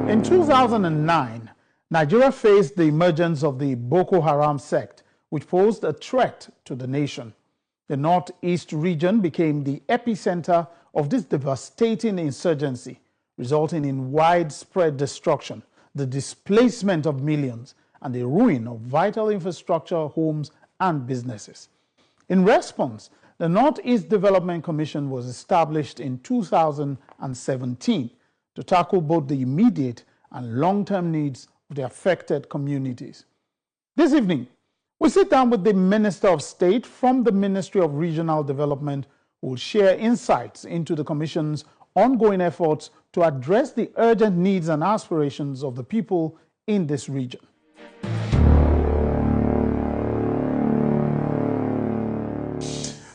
In 2009, Nigeria faced the emergence of the Boko Haram sect, which posed a threat to the nation. The northeast region became the epicenter of this devastating insurgency, resulting in widespread destruction, the displacement of millions, and the ruin of vital infrastructure, homes, and businesses. In response, the Northeast Development Commission was established in 2017 to tackle both the immediate and long-term needs of the affected communities. This evening, we sit down with the Minister of State from the Ministry of Regional Development, who will share insights into the Commission's ongoing efforts to address the urgent needs and aspirations of the people in this region.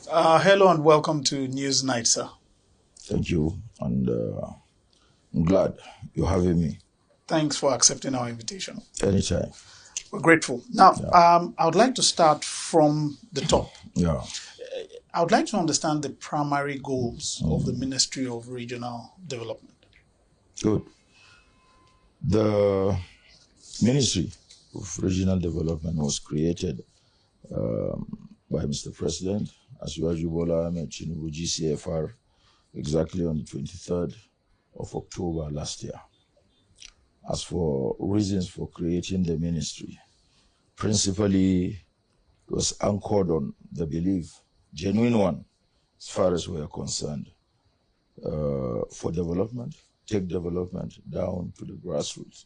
Hello and welcome to NEWSNIGHT, sir. Thank you, and I'm glad you're having me. Thanks for accepting our invitation. Anytime. We're grateful. Now, I would like to start from the top. Yeah. I would like to understand the primary goals of the Ministry of Regional Development. Good. The Ministry of Regional Development was created by Mr. President Ahmadu Bola Tinubu GCFR exactly on the 23rd of October last year. As for reasons for creating the ministry, principally it was anchored on the belief, genuine one, as far as we are concerned, for development, take development down to the grassroots.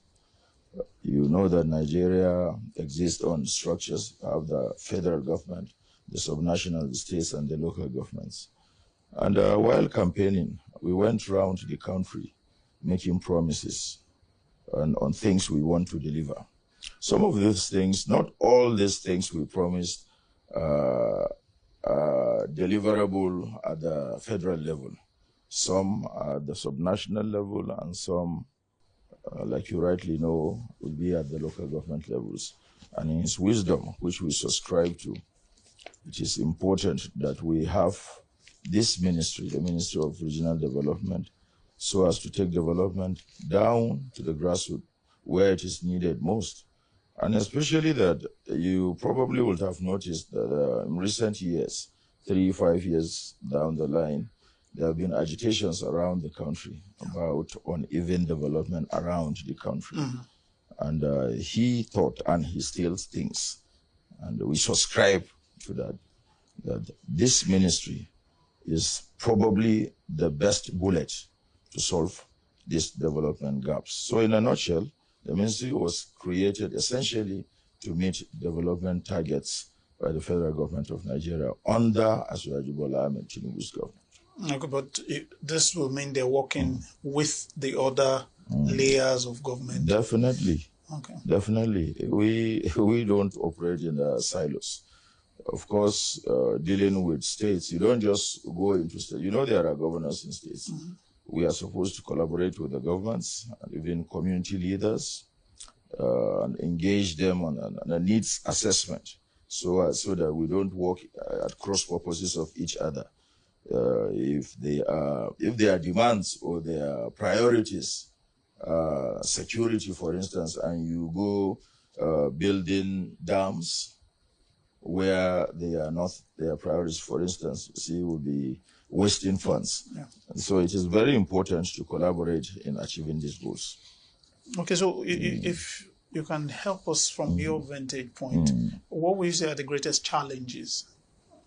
You know that Nigeria exists on structures of the federal government, the subnational, the states, and the local governments. And while campaigning, we went around the country making promises on things we want to deliver. Some of these things, not all these things we promised are deliverable at the federal level. Some at the subnational level, and some, like you rightly know, will be at the local government levels. And in its wisdom, which we subscribe to, it is important that we have this ministry, the Ministry of Regional Development, so as to take development down to the grassroots where it is needed most. And especially that you probably would have noticed that in recent years, 3-5 years down the line, there have been agitations around the country about uneven development around the country. And he thought, and he still thinks, and we subscribe to that this ministry is probably the best bullet to solve these development gaps. So in a nutshell, the ministry was created essentially to meet development targets by the federal government of Nigeria under Ahmadu Bola Tinubu's government. Okay, but this will mean they're working with the other layers of government? Definitely. Okay. Definitely. We don't operate in silos. Of course, dealing with states, you don't just go into states. You know there are governors in states. We are supposed to collaborate with the governments and even community leaders and engage them on a needs assessment so that we don't work at cross purposes of each other. If their demands or their priorities, security, for instance, and you go building dams where they are not their priorities, for instance, will be wasting funds. Yeah. And so it is very important to collaborate in achieving these goals. Okay, so if you can help us from your vantage point, what would you say are the greatest challenges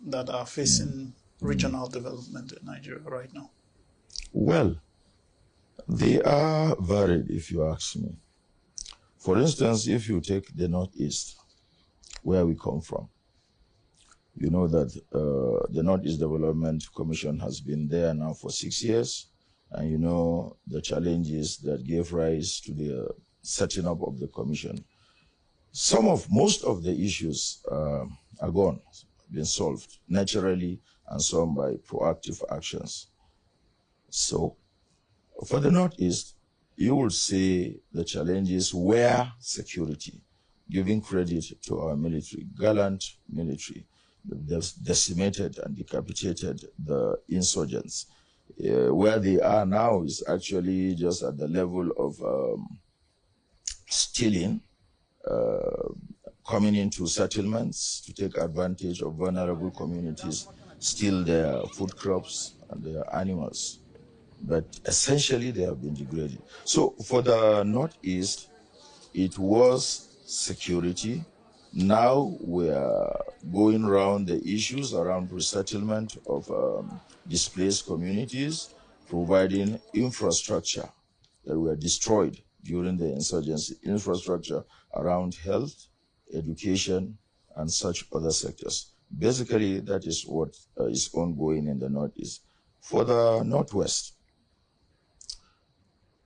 that are facing regional development in Nigeria right now? Well, they are varied, if you ask me. For instance, if you take the Northeast, where we come from, you know that the Northeast Development Commission has been there now for 6 years, and you know the challenges that gave rise to the setting up of the commission. Most of the issues are gone, been solved naturally, and some by proactive actions. So for the Northeast, you will see the challenges were security, giving credit to our military, gallant military. They've decimated and decapitated the insurgents. Where they are now is actually just at the level of stealing, coming into settlements to take advantage of vulnerable communities, steal their food crops and their animals. But essentially, they have been degraded. So for the Northeast, it was security. Now we are going around the issues around resettlement of displaced communities, providing infrastructure that were destroyed during the insurgency, infrastructure around health, education, and such other sectors. Basically, that is what is ongoing in the Northeast. For the Northwest,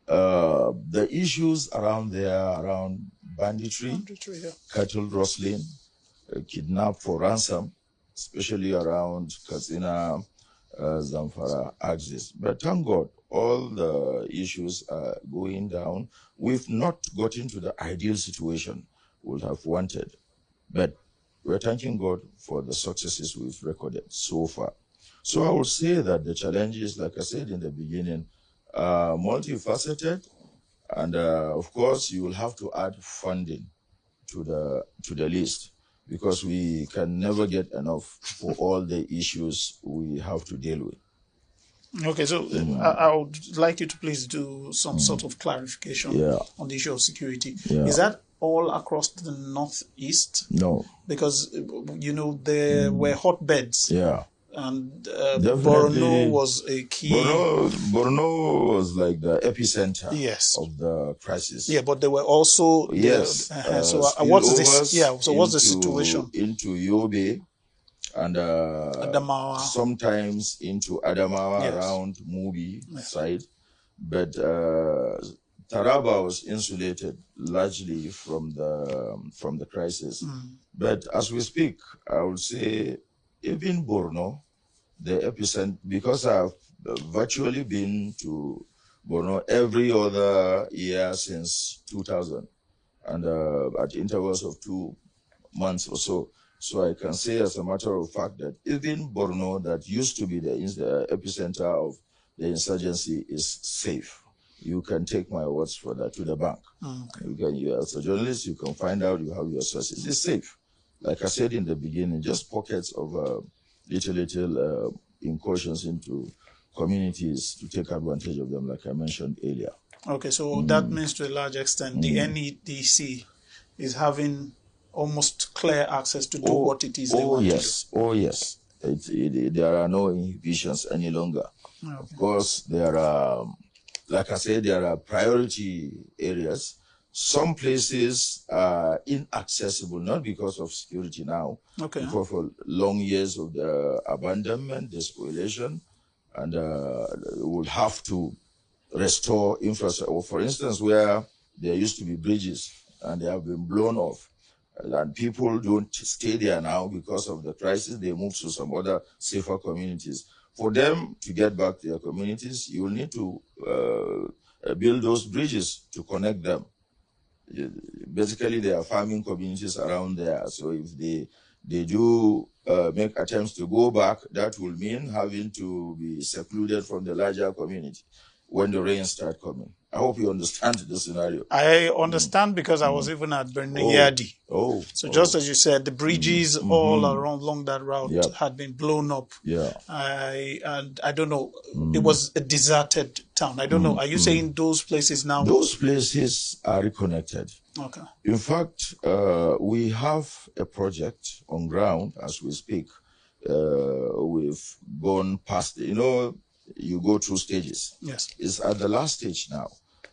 the issues around there, around banditry, Yeah. cattle rustling, kidnap for ransom, especially around Katsina, Zamfara axis. But thank God, all the issues are going down. We've not gotten to the ideal situation we would have wanted, but we're thanking God for the successes we've recorded so far. So I would say that the challenges, like I said in the beginning, are multifaceted, and of course, you will have to add funding to the list, because we can never get enough for all the issues we have to deal with. Okay, so I would like you to please do some sort of clarification on the issue of security. Yeah. Is that all across the Northeast? No. Because, there were hotbeds. Yeah. And Definitely, Borno was a key. Borno was like the epicenter Yes. of the crisis. Yeah, but there were also yes. So what's this? Yeah. So what's the situation? Into Yobe and Adamawa. Sometimes into Adamawa, Yes. around Mubi side, but Taraba was insulated largely from the crisis. But as we speak, I would say even Borno, the epicenter, because I've virtually been to Borno every other year since 2000, and at intervals of 2 months or so. So I can say as a matter of fact that even Borno, that used to be the epicenter of the insurgency, is safe. You can take my words for that to the bank. You as a journalist, you can find out, you have your sources. It's safe. Like I said in the beginning, just pockets of little incursions into communities to take advantage of them, like I mentioned earlier. Okay, so that means to a large extent the NEDC is having almost clear access to do what it is they want to do. Oh, yes. There are no inhibitions any longer. Okay. Of course, there are, like I said, there are priority areas. Some places are inaccessible, not because of security now, Okay. but for long years of the abandonment, despoliation, and we'll have to restore infrastructure. For instance, where there used to be bridges and they have been blown off, and people don't stay there now because of the crisis, they move to some other safer communities. For them to get back to their communities, you will need to build those bridges to connect them. Basically, there are farming communities around there. So if they do make attempts to go back, that will mean having to be secluded from the larger community when the rains start coming. I hope you understand the scenario. I understand because I was even at Maigari. So just as you said, the bridges all along that route had been blown up. Yeah. And I don't know, it was a deserted town. I don't know. Are you saying those places now? Those places are reconnected. Okay. In fact, we have a project on ground as we speak. We've gone past, you go through stages. Yes. It's at the last stage now.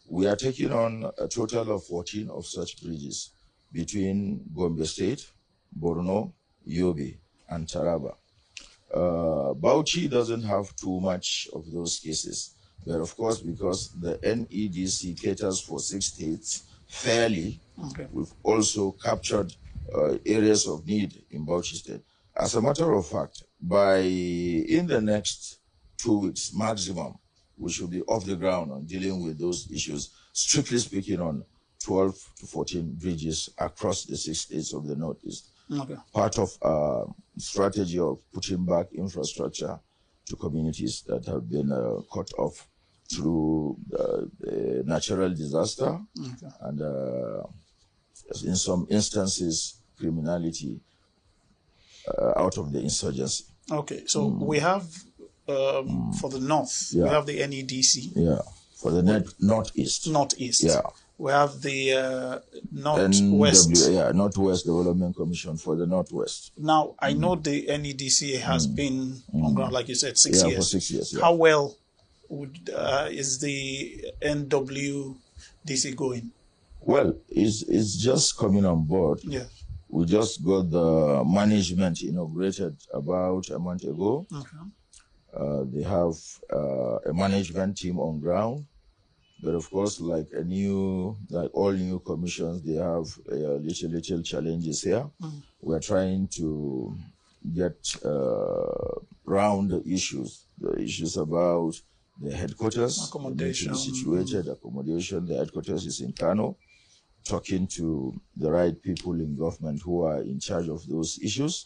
We are taking on a total of 14 of such bridges between Gombe State, Borno, Yobe, and Taraba. Bauchi doesn't have too much of those cases. But of course, because the NEDC caters for 6 states fairly, we've also captured areas of need in Bauchi State. As a matter of fact, in the next 2 weeks maximum, we should be off the ground on dealing with those issues, strictly speaking, on 12 to 14 bridges across the 6 states of the Northeast. Okay. Part of strategy of putting back infrastructure to communities that have been cut off. through natural disaster, and in some instances, criminality out of the insurgency. Okay, so we have, for the north, we have the NEDC. Yeah, for the northeast. Northeast. Yeah. We have the northwest. Northwest Development Commission for the northwest. Now, I know the NEDC has been on ground, like you said, 6 years. For 6 years. Yeah. How well is the NWDC going? Well, it's just coming on board. Yeah. We just got the management inaugurated about a month ago. Okay. They have a management team on ground. But of course, like all new commissions, they have little challenges here. We're trying to get round the issues about the headquarters. Accommodation. Situated accommodation. The headquarters is in Kano. Talking to the right people in government who are in charge of those issues.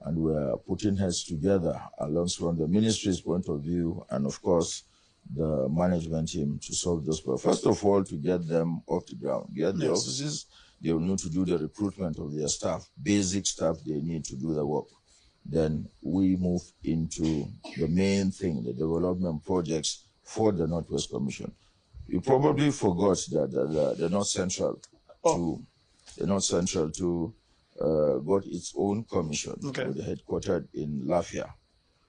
And we're putting heads together along from the ministry's point of view and, of course, the management team to solve those problems. First of all, to get them off the ground, get the offices. They will need to do the recruitment of their staff, basic staff they need to do the work. Then we move into the main thing, the development projects for the Northwest Commission. You probably forgot that the North Central got its own commission, headquartered in Lafia,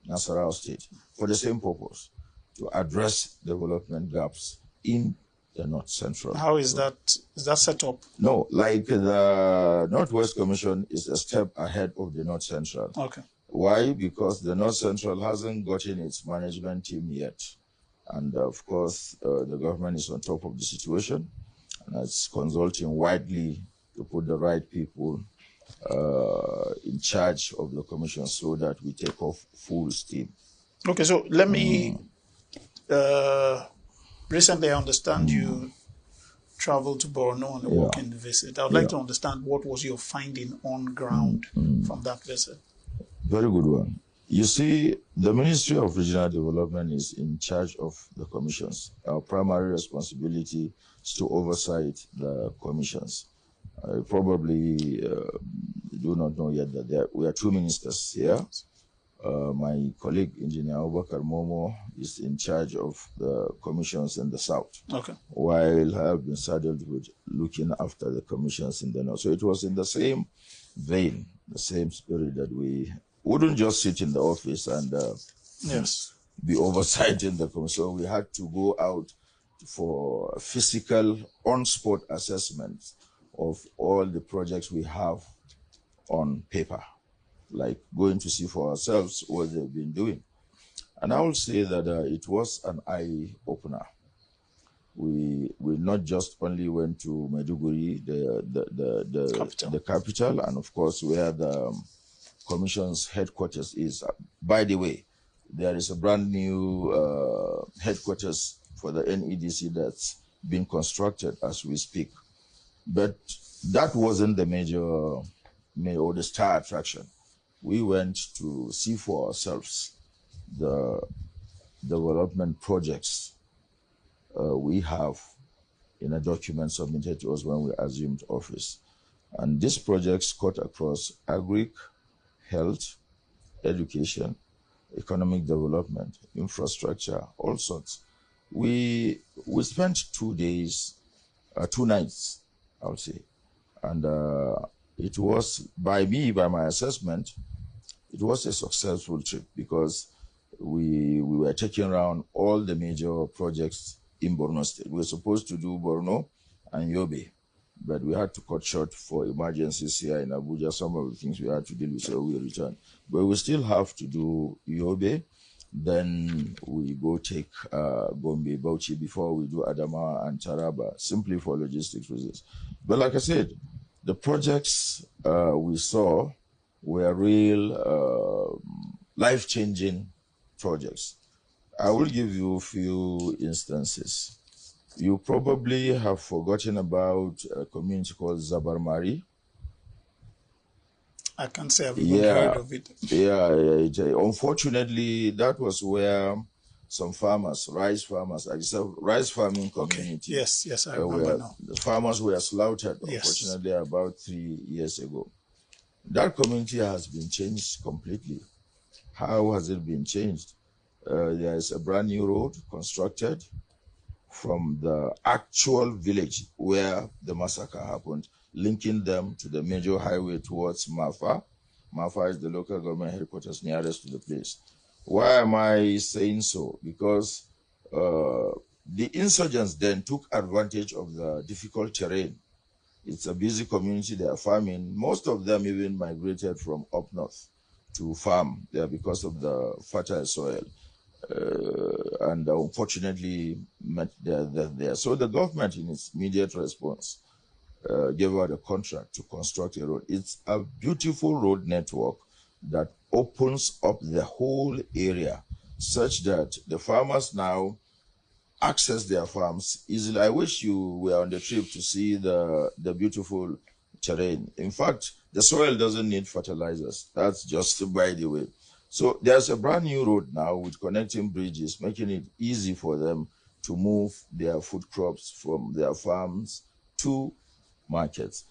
Nasarawa State, for the same purpose, to address development gaps in the North Central. How is that set up? No, like the Northwest Commission is a step ahead of the North Central. Okay. Why? Because the North Central hasn't gotten its management team yet. And of course, the government is on top of the situation, and it's consulting widely to put the right people in charge of the commission so that we take off full steam. Okay, so let me... recently, I understand you traveled to Borno on a walk-in visit. I would like to understand what was your finding on ground from that visit. Very good one. You see, the Ministry of Regional Development is in charge of the commissions. Our primary responsibility is to oversight the commissions. I probably do not know yet that we are two ministers here. My colleague, Engineer Abubakar Momo, is in charge of the commissions in the south, while I have been saddled with looking after the commissions in the north. So it was in the same vein, the same spirit that we wouldn't just sit in the office and be oversighting the commission. So we had to go out for physical on-spot assessments of all the projects we have on paper, like going to see for ourselves what they've been doing. And I will say that it was an eye-opener. We not just only went to Maiduguri, the capital, and of course where the Commission's headquarters is. By the way, there is a brand new headquarters for the NEDC that's being constructed as we speak. But that wasn't the major or the star attraction. We went to see for ourselves the development projects we have in a document submitted to us when we assumed office. And these projects cut across agric, health, education, economic development, infrastructure, all sorts. We spent 2 days, 2 nights, I would say. And it was, by my assessment, it was a successful trip because we were taking around all the major projects in Borno State. We were supposed to do Borno and Yobe, but we had to cut short for emergencies here in Abuja. Some of the things we had to deal with, so we returned. But we still have to do Yobe. Then we go take Gombe, Bauchi before we do Adama and Taraba, simply for logistics reasons. But like I said, the projects we saw were real life-changing projects. I will give you a few instances. You probably have forgotten about a community called Zabarmari. I can't say I've even heard of it. Unfortunately, that was where some farmers, rice farmers, it's a rice farming community. Okay. Yes, I remember now. The farmers were slaughtered, yes. unfortunately, about 3 years ago. That community has been changed completely. How has it been changed? There is a brand new road constructed from the actual village where the massacre happened, linking them to the major highway towards Mafa. Mafa is the local government headquarters nearest to the place. Why am I saying so? Because the insurgents then took advantage of the difficult terrain. It's a busy community, they are farming. Most of them even migrated from up north to farm there because of the fertile soil. And unfortunately met there. So the government, in its immediate response, gave out a contract to construct a road. It's a beautiful road network that opens up the whole area such that the farmers now access their farms easily. I wish you were on the trip to see the beautiful terrain. In fact, the soil doesn't need fertilizers. That's just by the way. So there's a brand new road now with connecting bridges, making it easy for them to move their food crops from their farms to markets.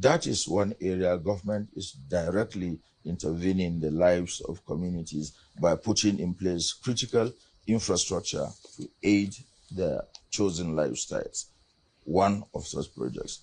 That is one area government is directly intervening in the lives of communities by putting in place critical infrastructure to aid their chosen lifestyles. One of such projects.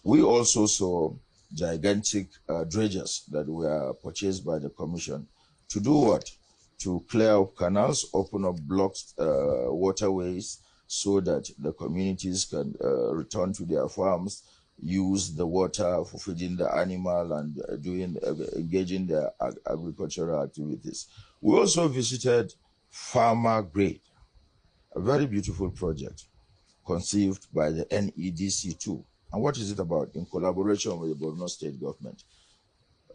We also saw gigantic dredgers that were purchased by the commission to do what? To clear up canals, open up blocked waterways so that the communities can return to their farms, use the water for feeding the animal and engaging their agricultural activities. We also visited Farmer Grade, a very beautiful project conceived by the NEDC too. And what is it about? In collaboration with the Borno State government.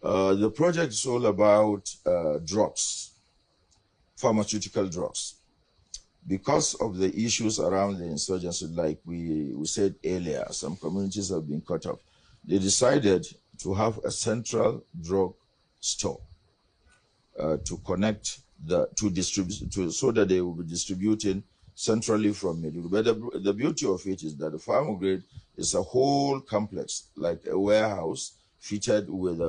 The project is all about drugs, pharmaceutical drugs. Because of the issues around the insurgency, like we said earlier, some communities have been cut off. They decided to have a central drug store to connect so that they will be distributing centrally from Maiduguri. But the beauty of it is that the Farmer Grade is a whole complex, like a warehouse fitted with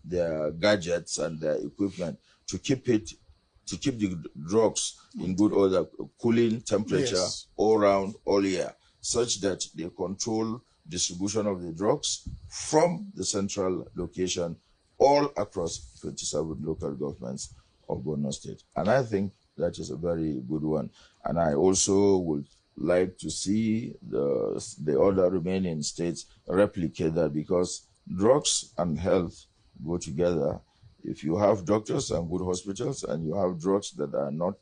their gadgets and their equipment to keep the drugs in good order, cooling temperature yes. all around, all year, such that they control distribution of the drugs from the central location all across 27 local governments of Borno State. And I think that is a very good one. And I also would like to see the other remaining states replicate that, because drugs and health go together. If you have doctors and good hospitals and you have drugs that are not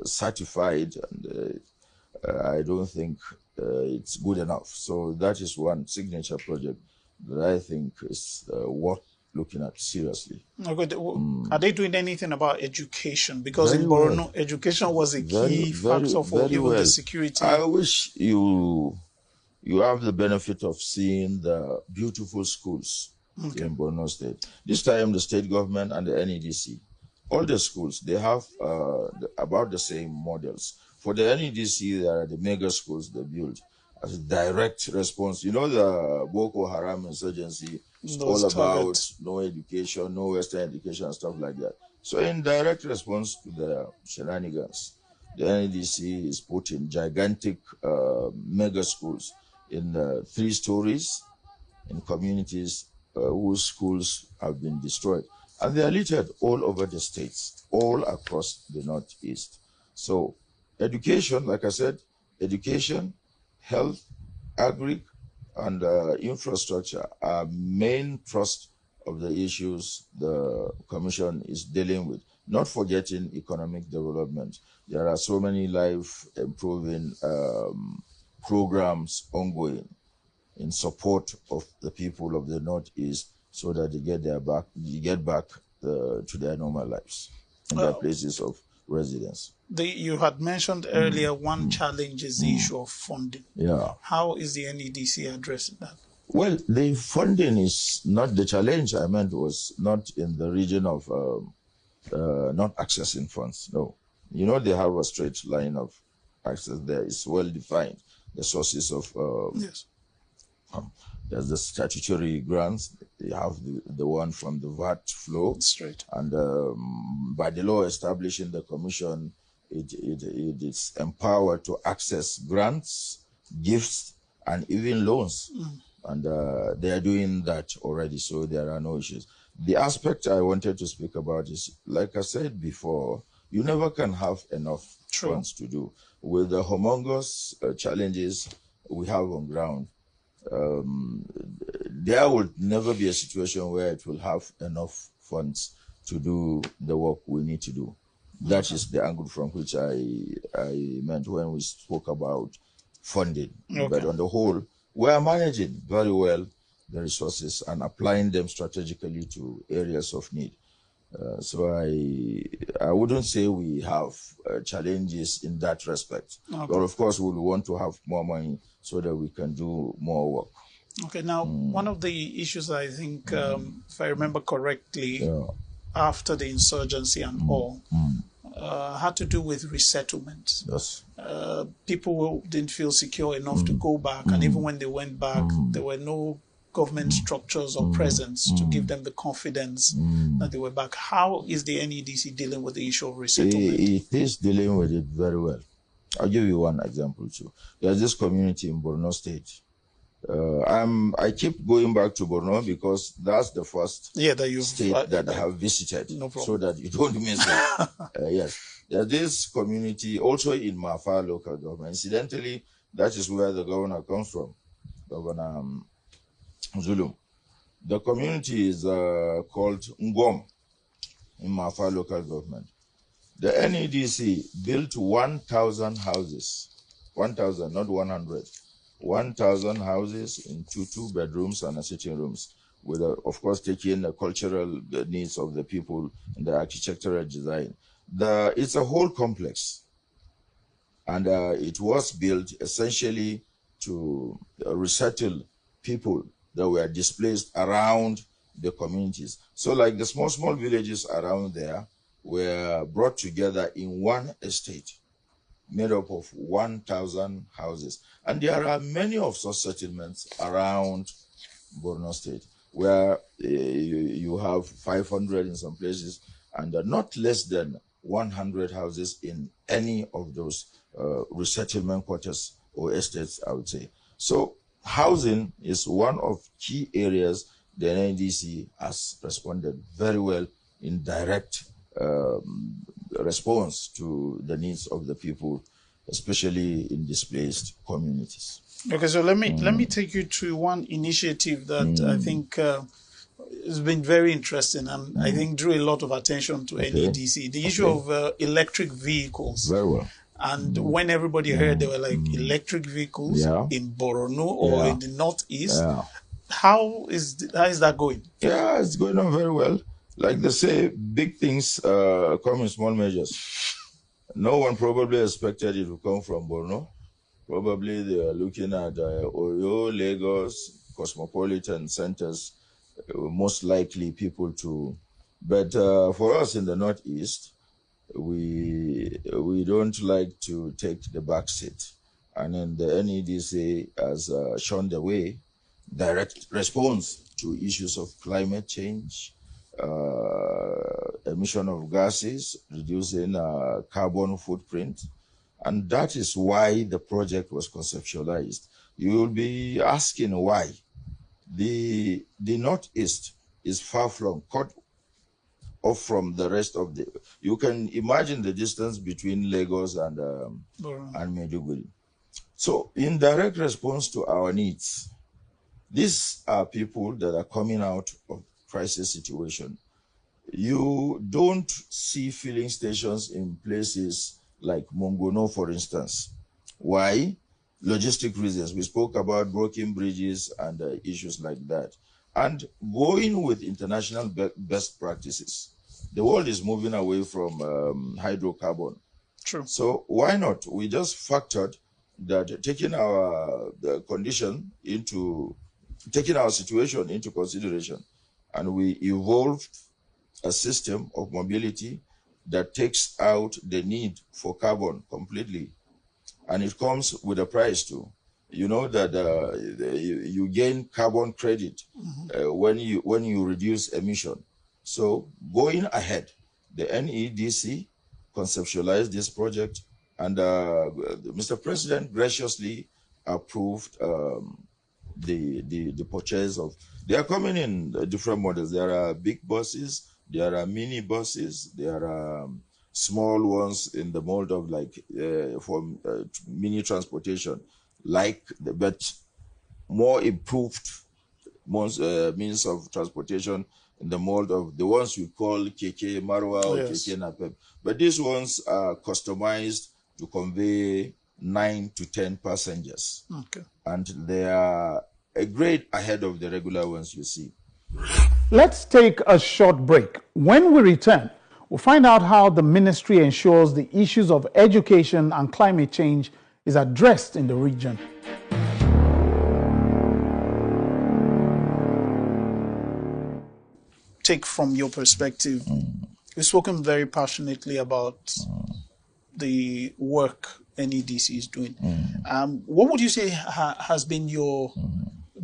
certified, and I don't think it's good enough. So that is one signature project that I think is worth looking at seriously. Okay. Are they doing anything about education? Because very in Borno, education was a key factor for even the security. I wish you have the benefit of seeing the beautiful schools in Borno State. This time the state government and the NEDC, all the schools, they have about the same models. For the NEDC, there are the mega schools they built as a direct response. You know, the Boko Haram insurgency is all about no education, no Western education, and stuff like that. So in direct response to the shenanigans, the NEDC is putting gigantic mega schools in 3 stories in communities whose schools have been destroyed. And they are littered all over the states, all across the Northeast. So education, like I said, education, health, agri, and infrastructure are main thrust of the issues the Commission is dealing with, not forgetting economic development. There are so many life-improving programs ongoing in support of the people of the Northeast so that they get back to their normal lives in their places of residence. You had mentioned earlier one challenge is the issue of funding. Yeah. How is the NEDC addressing that? Well, the funding is not the challenge. I meant was not in the region of not accessing funds. No, You know, they have a straight line of access there. It's well defined. The sources of Yes. there's the statutory grants. You have the one from the VAT flow. Straight. And by the law establishing the commission, it is empowered to access grants, gifts, and even loans. And they are doing that already, so there are no issues. The aspect I wanted to speak about is, like I said before, you never can have enough funds to do. With the humongous challenges we have on ground, there will never be a situation where it will have enough funds to do the work we need to do. That is the angle from which I meant when we spoke about funding. But on the whole, we are managing very well the resources and applying them strategically to areas of need. So I wouldn't say we have challenges in that respect. But of course, we want to have more money so that we can do more work. Okay, now one of the issues I think, if I remember correctly, after the insurgency and all, had to do with resettlement. Yes. People who didn't feel secure enough to go back, and even when they went back, there were no government structures or presence to give them the confidence that they were back. How is the NEDC dealing with the issue of resettlement? It is dealing with it very well. I'll give you one example too. There's this community in Borno State. I keep going back to Borno because that's the first state that I have visited, so that you don't miss it. Yes, there's this community also in Mafa local government. Incidentally, that is where the governor comes from, Governor Zulum. The community is called Ngom in Mafa local government. The NEDC built 1,000 houses, 1,000, not 100. 1,000 houses into 2 bedrooms and a sitting rooms, with, of course, taking the cultural needs of the people in the architectural design. It's a whole complex, and it was built essentially to resettle people that were displaced around the communities. So like the small villages around there were brought together in one estate, made up of 1,000 houses. And there are many of such settlements around Borno State, where you have 500 in some places, and not less than 100 houses in any of those resettlement quarters or estates, I would say. So housing is one of key areas the NDC has responded very well in direct response to the needs of the people, especially in displaced communities. Okay, so let me take you to one initiative that I think has been very interesting, and I think drew a lot of attention to NEDC. The issue of electric vehicles. Very well. And when everybody heard, they were like, electric vehicles in Borno or in the northeast. How is that going? Yeah, it's going on very well. Like they say, big things come in small measures. No one probably expected it to come from Borno. Probably they are looking at Oyo, Lagos, cosmopolitan centers, most likely people to. But for us in the Northeast, we don't like to take the back seat. And then the NEDC has shown the way, direct response to issues of climate change, emission of gases, reducing carbon footprint. And that is why the project was conceptualized. You will be asking why. The Northeast is far from, cut off from the rest of the, you can imagine the distance between Lagos and Maiduguri. So in direct response to our needs, these are people that are coming out of crisis situation. You don't see filling stations in places like Mongono, for instance. Why? Logistic reasons. We spoke about broken bridges and issues like that. And going with international best practices. The world is moving away from hydrocarbon. True. So why not? We just factored that taking our situation into consideration, and we evolved a system of mobility that takes out the need for carbon completely. And it comes with a price too. You know that you gain carbon credit when you reduce emission. So going ahead, the NEDC conceptualized this project, and Mr. President graciously approved the purchase of. They are coming in different models. There are big buses, there are mini buses, there are small ones in the mold of like for mini transportation, but more improved means of transportation in the mold of the ones we call Keke Marwa or Keke Napep. But these ones are customized to convey 9 to 10 passengers. Okay. And they are a grade ahead of the regular ones you see. Let's take a short break. When we return, we'll find out how the ministry ensures the issues of education and climate change is addressed in the region. Take from your perspective, you've spoken very passionately about the work NEDC is doing. What would you say has been your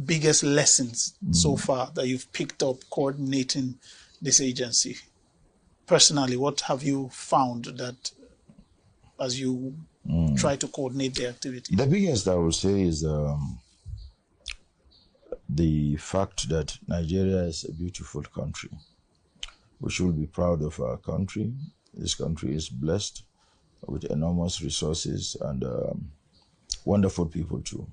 biggest lessons so far that you've picked up coordinating this agency? Personally, what have you found that as you try to coordinate the activity? The biggest, I would say, is the fact that Nigeria is a beautiful country. We should be proud of our country. This country is blessed with enormous resources and wonderful people too.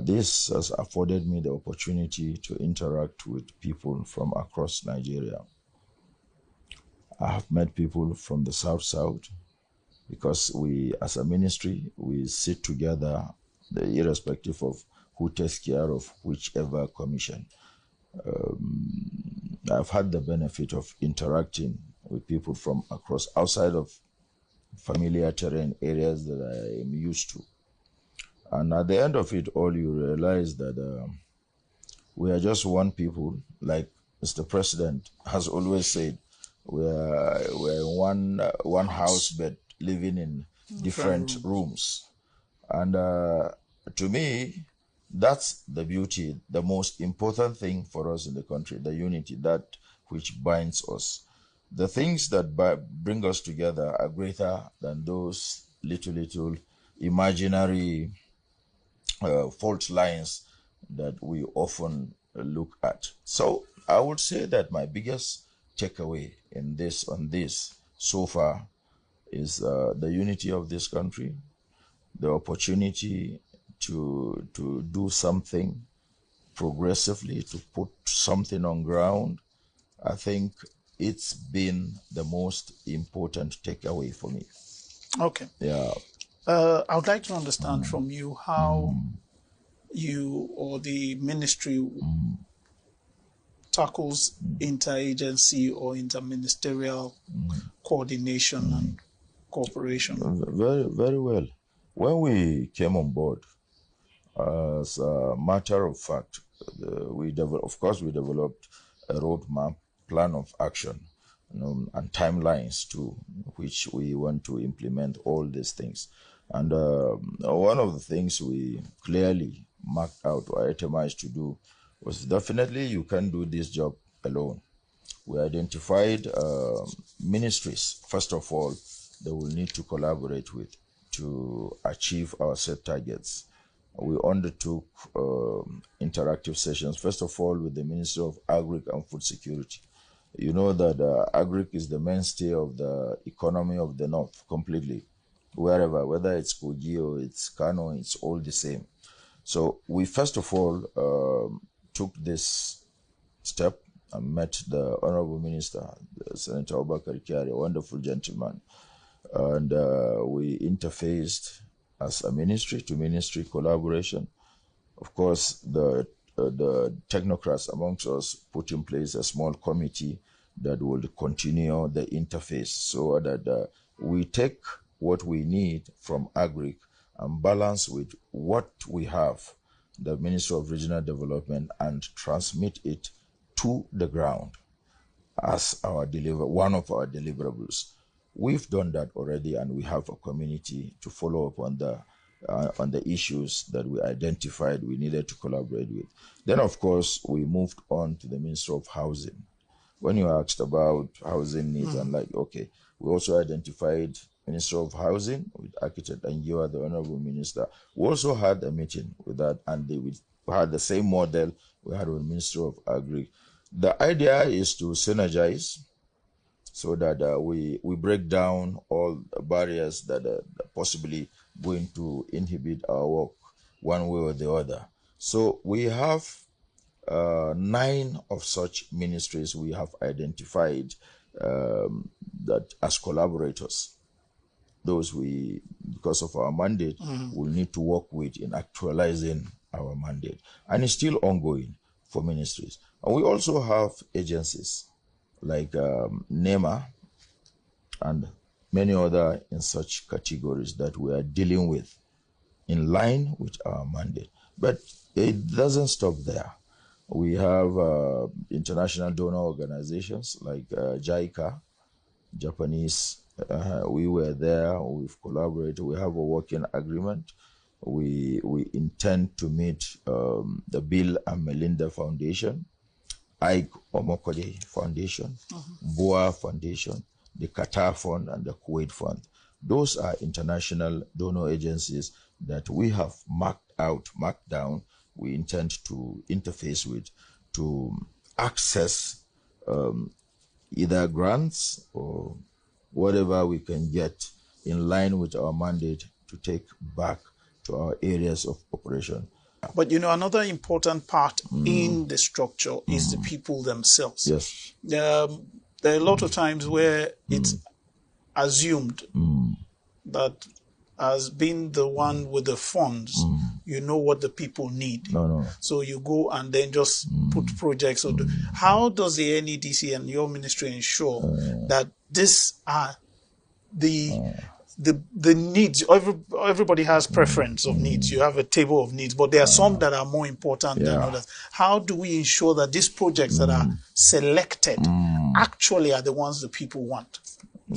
This has afforded me the opportunity to interact with people from across Nigeria. I have met people from the South, because we, as a ministry, we sit together, irrespective of who takes care of whichever commission. I've had the benefit of interacting with people from across, outside of familiar terrain areas that I am used to. And at the end of it all, you realize that we are just one people, like Mr. President has always said. We're one house bed living in different rooms. And to me, that's the beauty, the most important thing for us in the country, the unity, that which binds us. The things that bring us together are greater than those little imaginary fault lines that we often look at. So I would say that my biggest takeaway on this so far is the unity of this country, the opportunity to do something progressively, to put something on ground. I think it's been the most important takeaway for me. Okay. Yeah. I would like to understand from you how you or the ministry tackles interagency or interministerial coordination and cooperation. Very, very well. When we came on board, as a matter of fact, we developed a roadmap, plan of action, and timelines too, which we want to implement all these things. And one of the things we clearly marked out or itemized to do was definitely you can't do this job alone. We identified ministries, first of all, that we'll need to collaborate with to achieve our set targets. We undertook interactive sessions, first of all, with the Ministry of Agric and Food Security. You know that agric is the mainstay of the economy of the North completely. Wherever, whether it's Kogi or it's Kano, it's all the same. So we first of all took this step and met the Honorable Minister, Senator Obakar Kyari, a wonderful gentleman. And we interfaced as a ministry-to-ministry collaboration. Of course, the technocrats amongst us put in place a small committee that will continue the interface so that we take what we need from agric and balance with what we have, the Ministry of Regional Development, and transmit it to the ground. as our one of our deliverables. We've done that already, and we have a community to follow up on the issues that we identified we needed to collaborate with. Then, of course, we moved on to the Ministry of Housing. When you asked about housing needs, and like, okay, we also identified Minister of Housing with Architect Angiwa, the Honorable Minister. We also had a meeting with that, and we had the same model we had with Minister of Agri. The idea is to synergize so that we break down all the barriers that are possibly going to inhibit our work one way or the other. So we have 9 of such ministries we have identified that as collaborators. Those we, because of our mandate, will need to work with in actualizing our mandate. And it's still ongoing for ministries. And we also have agencies like NEMA and many other in such categories that we are dealing with in line with our mandate. But it doesn't stop there. We have international donor organizations like JICA, Japanese. We were there, we've collaborated, we have a working agreement. We intend to meet the Bill and Melinda Foundation, Ike Omokode Foundation, BOA Foundation, the Qatar Fund, and the Kuwait Fund. Those are international donor agencies that we have marked down, we intend to interface with to access either grants or whatever we can get in line with our mandate to take back to our areas of operation. But another important part in the structure is the people themselves. Yes. There are a lot of times where it's assumed that as being the one with the funds, you know what the people need. No. So you go and then just put projects. How does the NEDC and your ministry ensure that these are the needs? Everybody has preference of needs. You have a table of needs, but there are some that are more important than others. How do we ensure that these projects that are selected actually are the ones the people want?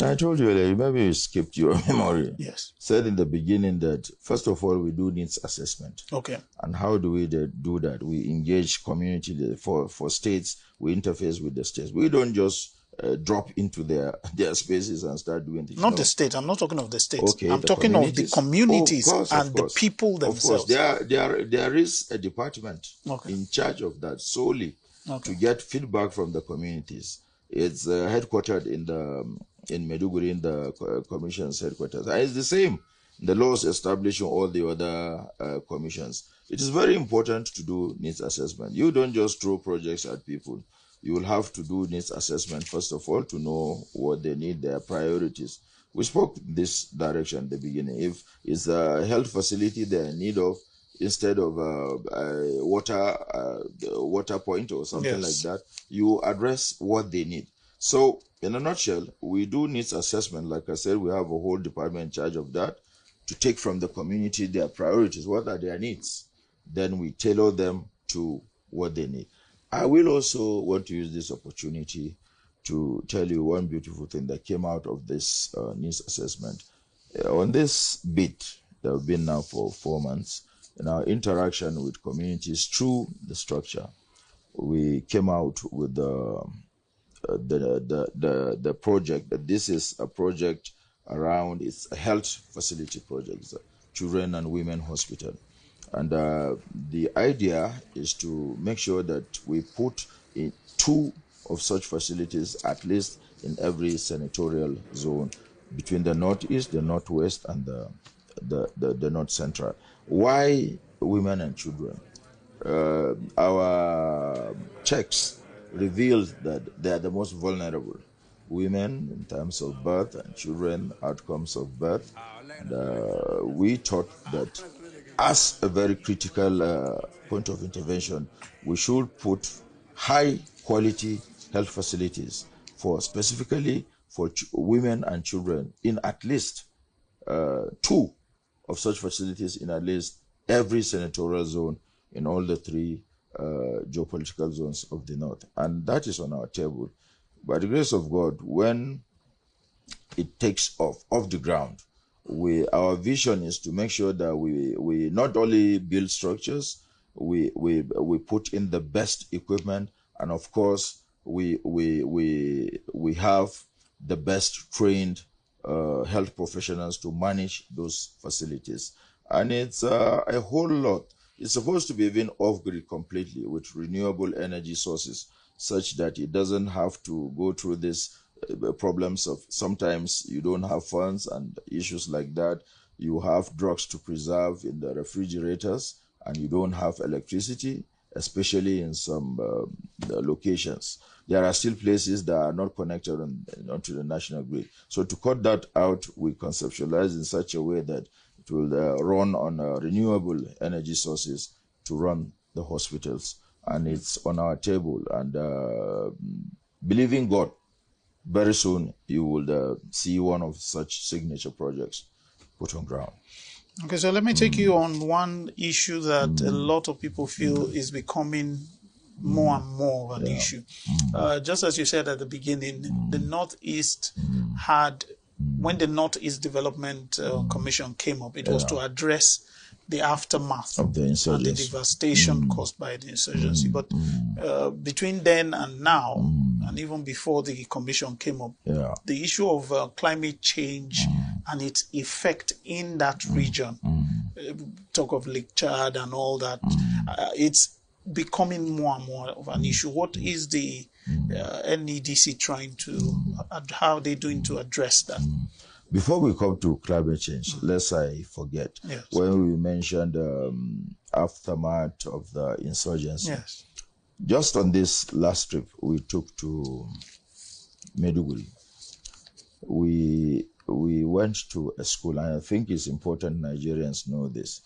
I told you earlier, maybe you skipped your memory. Yes. Said in the beginning that, first of all, we do needs assessment. Okay. And how do we do that? We engage community. For states, we interface with the states. We don't just drop into their spaces and start doing things. Not the state. I'm not talking of the states. Okay, I'm talking of the communities and the people themselves. Of course. There is a department in charge of that solely to get feedback from the communities. It's headquartered in Maiduguri, in the commission's headquarters. And it's the same. The laws establishing all the other commissions. It is very important to do needs assessment. You don't just throw projects at people. You will have to do needs assessment, first of all, to know what they need, their priorities. We spoke this direction at the beginning. If it's a health facility they're in need of, instead of a water point or something like that, you address what they need. So, in a nutshell, we do needs assessment. Like I said, we have a whole department in charge of that to take from the community their priorities. What are their needs? Then we tailor them to what they need. I will also want to use this opportunity to tell you one beautiful thing that came out of this needs assessment. On this bit that we've been now for 4 months, in our interaction with communities through the structure, we came out with the project. That this is a project around, it's a health facility project, it's a children and women hospital. And the idea is to make sure that we put in 2 of such facilities, at least in every senatorial zone, between the northeast, the northwest, and the north central. Why women and children? Our checks revealed that they are the most vulnerable. Women in terms of birth and children, outcomes of birth. And we thought that as a very critical point of intervention, we should put high quality health facilities specifically for women and children in at least 2 of such facilities in at least every senatorial zone in all the 3 geopolitical zones of the north. And that is on our table. By the grace of God, when it takes off the ground, our vision is to make sure that we not only build structures, we put in the best equipment, and of course we have the best trained health professionals to manage those facilities. And it's a whole lot. It's supposed to be even off-grid completely with renewable energy sources, such that it doesn't have to go through this problems of sometimes you don't have funds and issues like that. You have drugs to preserve in the refrigerators and you don't have electricity, especially in some locations. There are still places that are not connected onto the national grid. So to cut that out, we conceptualize in such a way that it will run on renewable energy sources to run the hospitals. And it's on our table. And believing God, very soon you will see one of such signature projects put on ground. Okay, so let me take you on one issue that a lot of people feel is becoming more and more of an issue. Just as you said at the beginning, the Northeast had, when the Northeast Development Commission came up, it was to address the aftermath of the insurgency and the devastation caused by the insurgency. But between then and now, and even before the commission came up, the issue of climate change and its effect in that region, talk of Lake Chad and all that, it's becoming more and more of an issue. What is the NEDC trying to, how are they doing to address that? Before we come to climate change, lest I forget, when we mentioned aftermath of the insurgency, just on this last trip we took to Maiduguri, we went to a school, and I think it's important Nigerians know this,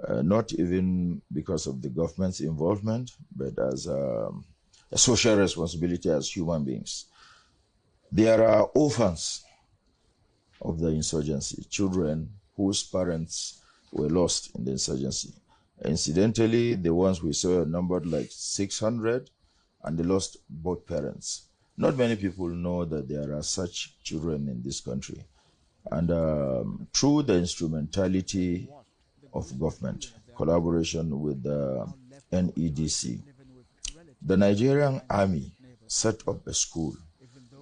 not even because of the government's involvement, but as a social responsibility as human beings. There are orphans of the insurgency, children whose parents were lost in the insurgency. Incidentally, the ones we saw numbered like 600, and they lost both parents. Not many people know that there are such children in this country. And through the instrumentality of government, collaboration with the NEDC, the Nigerian Army set up a school.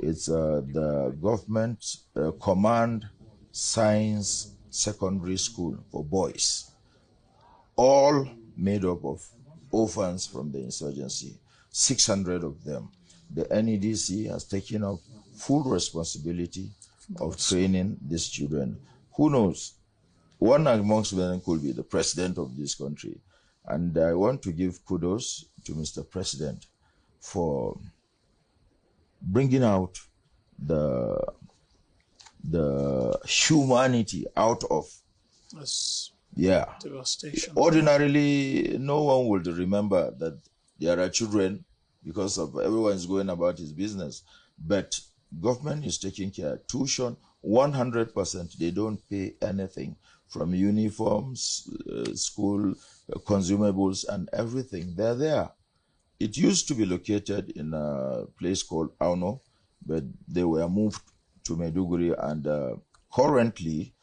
It's the government command science secondary school for boys, all made up of orphans from the insurgency, 600 of them. The NEDC has taken up full responsibility of training these children. Who knows? One amongst them could be the president of this country. And I want to give kudos to Mr. President for bringing out the humanity out of devastation. Ordinarily, no one would remember that there are children because of everyone is going about his business. But government is taking care. Tuition, 100%. They don't pay anything, from uniforms, school consumables, and everything. They're there. It used to be located in a place called Auno, but they were moved to Maiduguri, and currently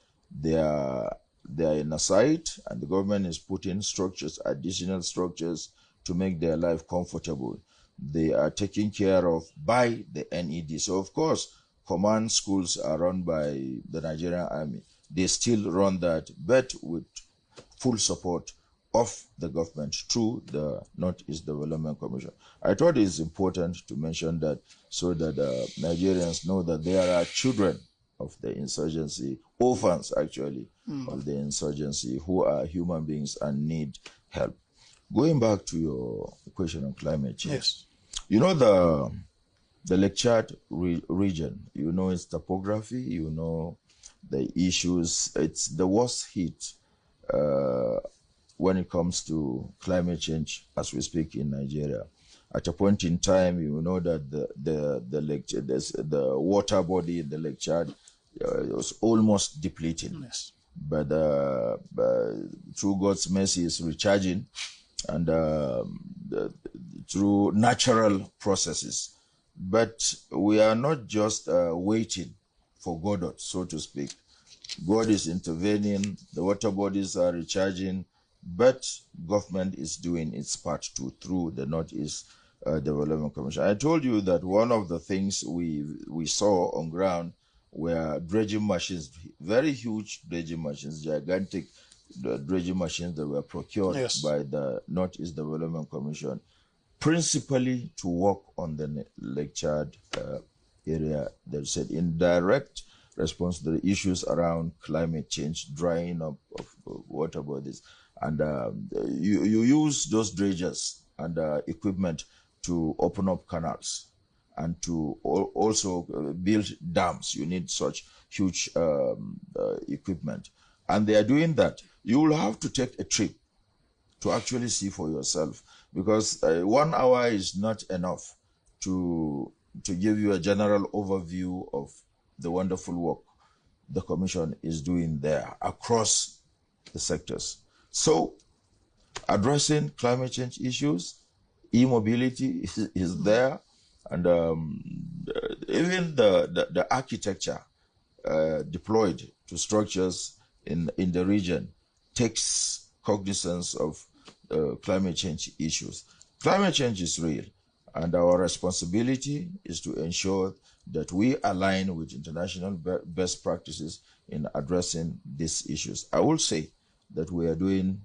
they are in a site, and the government is putting structures, additional structures, to make their life comfortable. They are taken care of by the NED. So of course, command schools are run by the Nigerian Army. They still run that, but with full support of the government through the Northeast Development Commission. I thought it's important to mention that so that Nigerians know that there are children of the insurgency, orphans actually, of the insurgency, who are human beings and need help. Going back to your question on climate change. Yes. You know the Lake Chad region, you know its topography, you know the issues. It's the worst hit when it comes to climate change as we speak in Nigeria. At a point in time, you know that the water body in the Lake Chad was almost depleting. Yes. But through God's mercy, it's recharging, and through natural processes, But we are not just waiting for Godot, so to speak. God is intervening, the water bodies are recharging, but government is doing its part too through the Northeast Development Commission. I told you that one of the things we saw on ground were dredging machines, very huge dredging machines, gigantic dredging machines that were procured by the Northeast Development Commission, principally to work on the Lake Chad area. They said in direct response to the issues around climate change, drying up of water bodies, and you use those dredgers and equipment to open up canals and to also build dams. You need such huge equipment, and they are doing that. You will have to take a trip to actually see for yourself, because 1 hour is not enough to give you a general overview of the wonderful work the Commission is doing there across the sectors. So, addressing climate change issues, e-mobility is there, and even the architecture deployed to structures in the region takes cognizance of climate change issues. Climate change is real, and our responsibility is to ensure that we align with international best practices in addressing these issues. I will say that we are doing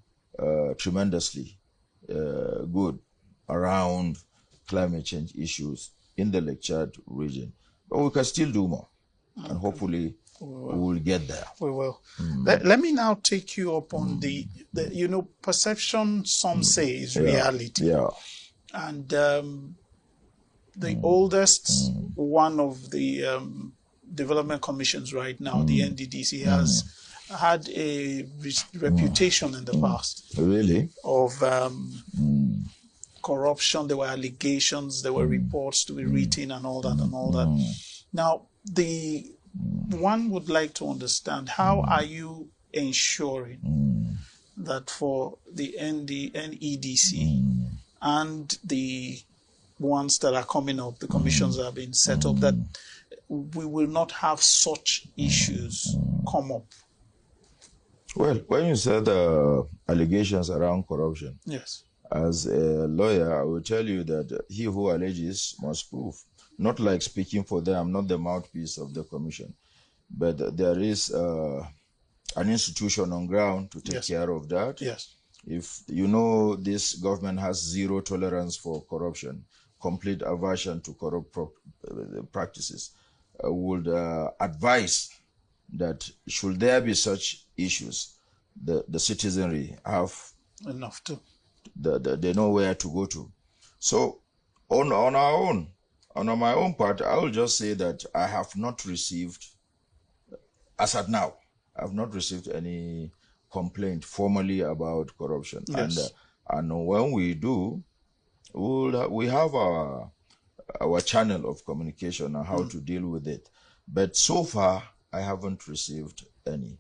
tremendously good around climate change issues in the Lake Chad region, but we can still do more, and hopefully we will get there. We will. Let me now take you up on the perception, some say, is reality. Yeah. And the oldest one of the development commissions right now, the NDDC, has had a reputation in the past. Really? Of corruption. There were allegations, there were reports to be written and all that. Now, the one would like to understand, how are you ensuring that for the NEDC and the ones that are coming up, the commissions that have been set up, that we will not have such issues come up? Well, when you said allegations around corruption, yes, as a lawyer, I will tell you that he who alleges must prove. Not like speaking for them, I'm not the mouthpiece of the commission, but there is an institution on ground to take care of that. Yes. If you know this government has zero tolerance for corruption, complete aversion to corrupt practices, I would advise that should there be such issues, the citizenry have enough to, they know where to go to. So on my own part, I will just say that I have not received, as at now, I have not received any complaint formally about corruption. Yes. And when we do, we have our channel of communication on how to deal with it. But so far, I haven't received any.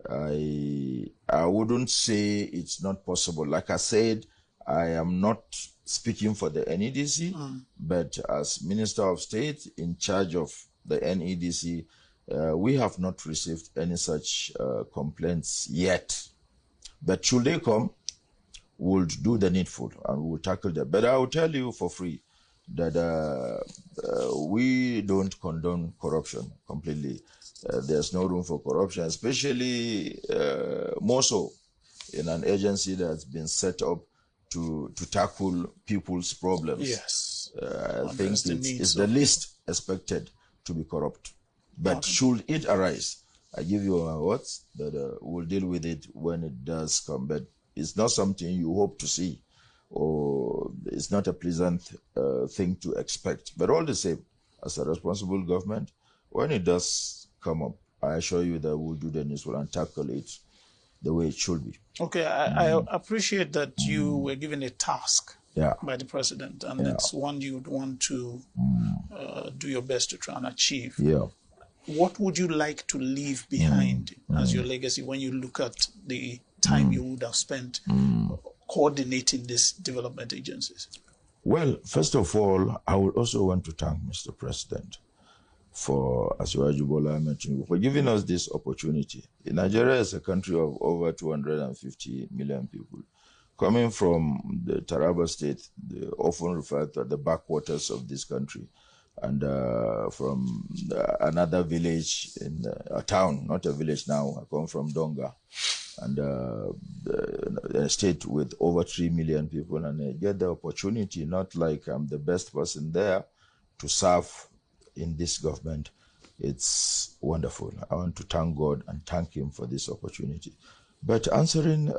I wouldn't say it's not possible. Like I said, I am not speaking for the NEDC, but as Minister of State in charge of the NEDC, we have not received any such complaints yet. But should they come, we'll do the needful and we'll tackle them. But I will tell you for free that we don't condone corruption completely. There's no room for corruption, especially more so in an agency that's been set up to tackle people's problems. Yes. I think it's the least expected to be corrupt. But should it arise, I give you my words that we'll deal with it when it does come. But it's not something you hope to see, or it's not a pleasant thing to expect. But all the same, as a responsible government, when it does come up, I assure you that we'll do the needful and tackle it the way it should be. Okay, I appreciate that you were given a task by the president, and it's one you'd want to do your best to try and achieve. Yeah. What would you like to leave behind as your legacy when you look at the time you would have spent coordinating these development agencies? Well, first of all, I would also want to thank Mr. President for Asiwaju Bola Ahmed Tinubu for giving us this opportunity. Nigeria is a country of over 250 million people. Coming from the Taraba state, often referred to as the backwaters of this country, and from another village in a town, not a village now, I come from Donga, and a state with over 3 million people, and I get the opportunity, not like I'm the best person there, to serve in this government. It's wonderful. I want to thank God and thank him for this opportunity. But answering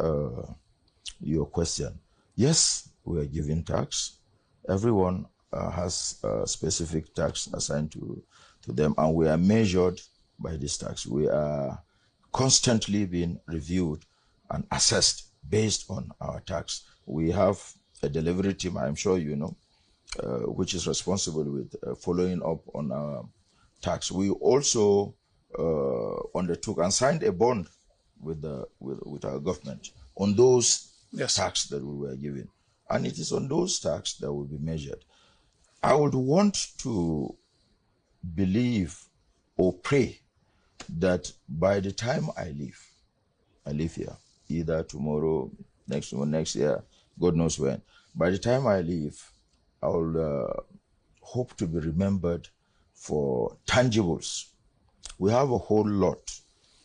your question, yes, we are giving tax. Everyone has a specific tax assigned to them, and we are measured by this tax. We are constantly being reviewed and assessed based on our tax. We have a delivery team, I'm sure you know, which is responsible with following up on our tax. We also undertook and signed a bond with our government on those tax that we were given. And it is on those tax that will be measured. I would want to believe or pray that by the time I leave here, either tomorrow, next year, God knows when. By the time I leave, I will hope to be remembered for tangibles. We have a whole lot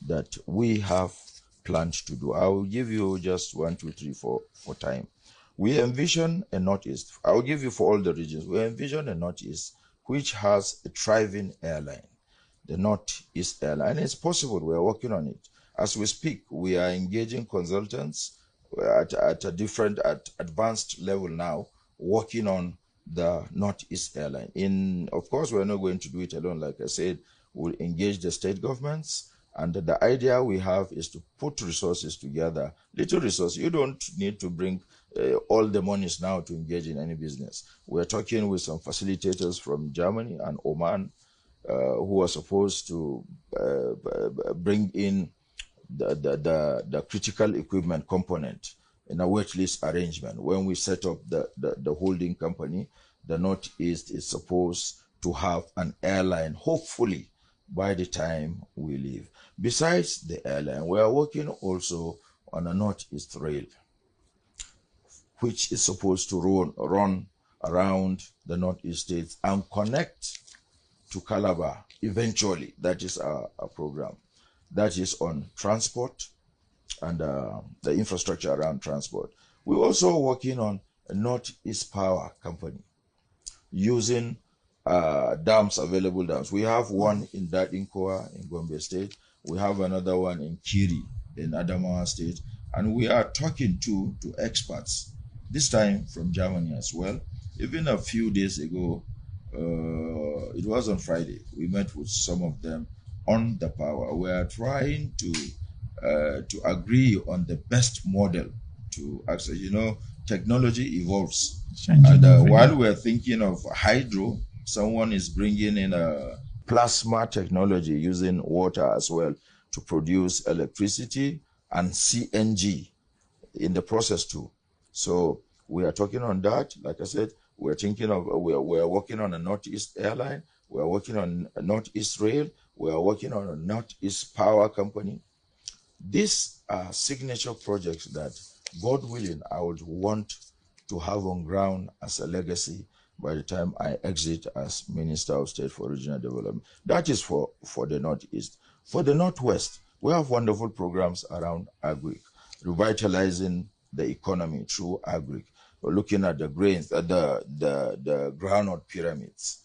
that we have planned to do. I will give you just 1, 2, 3, 4 for time. We envision a Northeast. I will give you for all the regions. We envision a Northeast which has a thriving airline, the Northeast Airline. It's possible. We are working on it. As we speak, we are engaging consultants at advanced level now, working on the Northeast Airline. Of course, we're not going to do it alone. Like I said, we'll engage the state governments. And the idea we have is to put resources together, little resources. You don't need to bring all the monies now to engage in any business. We're talking with some facilitators from Germany and Oman who are supposed to bring in the critical equipment component in a wait list arrangement. When we set up the holding company, the Northeast is supposed to have an airline, hopefully, by the time we leave. Besides the airline, we are working also on a Northeast Rail, which is supposed to run around the Northeast states and connect to Calabar eventually. That is our program. That is on transport and the infrastructure around transport. We're also working on a Northeast Power Company using dams, available dams. We have one in Dadinkoa in Gombe State. We have another one in Kiri in Adamawa State. And we are talking to experts, this time from Germany as well. Even a few days ago, it was on Friday, we met with some of them on the power. We are trying to agree on the best model to access. You know, technology evolves. And while we're thinking of hydro, someone is bringing in a plasma technology using water as well to produce electricity and CNG in the process too. So we are talking on that. Like I said, we're working on a Northeast Airline. We're working on a Northeast Rail. We're working on a Northeast Power Company. These are signature projects that, God willing, I would want to have on ground as a legacy by the time I exit as Minister of State for Regional Development. That is for the Northeast. For the Northwest, we have wonderful programs around agri, revitalizing the economy through agri. We're looking at the grains, the groundnut pyramids.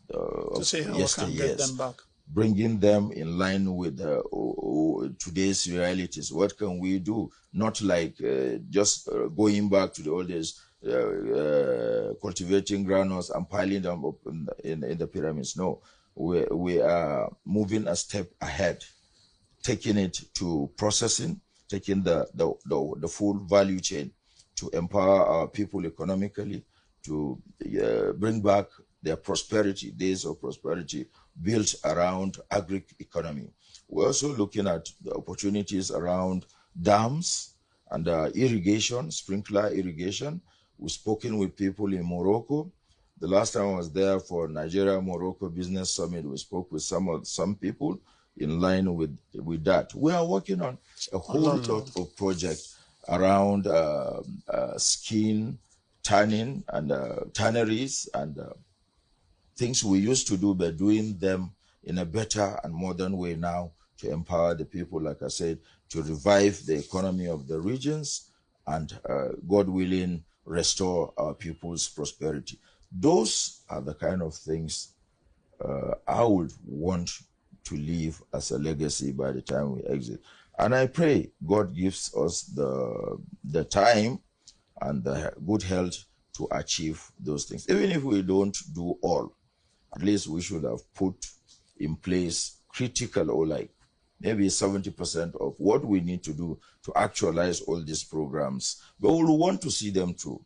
To see how we can get them back. Bringing them in line with today's realities. What can we do? Not like just going back to the old days, cultivating groundnuts and piling them up in the pyramids. No, we are moving a step ahead, taking it to processing, taking the full value chain to empower our people economically, to bring back their prosperity, days of prosperity built around agri-economy. We're also looking at the opportunities around dams and irrigation, sprinkler irrigation. We've spoken with people in Morocco. The last time I was there for Nigeria-Morocco Business Summit, we spoke with some people in line with that. We are working on a whole lot of projects around skin tanning and tanneries and things we used to do, but doing them in a better and modern way now to empower the people, like I said, to revive the economy of the regions and, God willing, restore our people's prosperity. Those are the kind of things I would want to leave as a legacy by the time we exit. And I pray God gives us the time and the good health to achieve those things. Even if we don't do all, at least we should have put in place critical or like maybe 70% of what we need to do to actualize all these programs. But we want to see them through.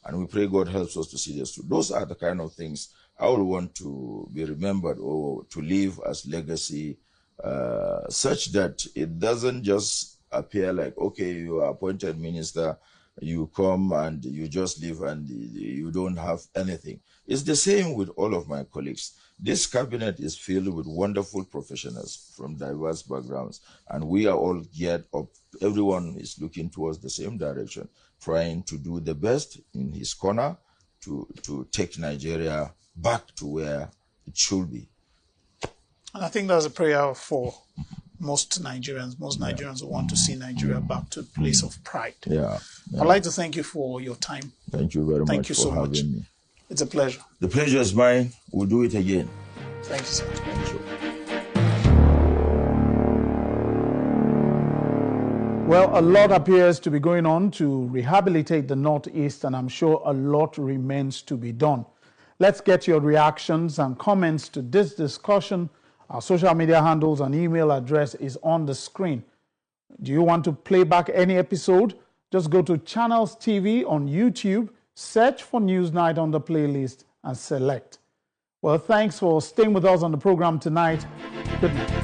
And we pray God helps us to see this through. Those are the kind of things I would want to be remembered or to leave as legacy, such that it doesn't just appear like, okay, you are appointed minister, you come and you just leave and you don't have anything. It's the same with all of my colleagues. This cabinet is filled with wonderful professionals from diverse backgrounds, and we are all geared up. Everyone is looking towards the same direction, trying to do the best in his corner to take Nigeria back to where it should be. And I think that's a prayer for most Nigerians. Most Nigerians want to see Nigeria back to a place of pride. Yeah. I'd like to thank you for your time. Thank you very much. Thank you so much. Me. It's a pleasure. The pleasure is mine. We'll do it again. Thank you so much. Thank you. Well, a lot appears to be going on to rehabilitate the Northeast, and I'm sure a lot remains to be done. Let's get your reactions and comments to this discussion. Our social media handles and email address is on the screen. Do you want to play back any episode? Just go to Channels TV on YouTube, search for Newsnight on the playlist, and select. Well, thanks for staying with us on the program tonight. Good night.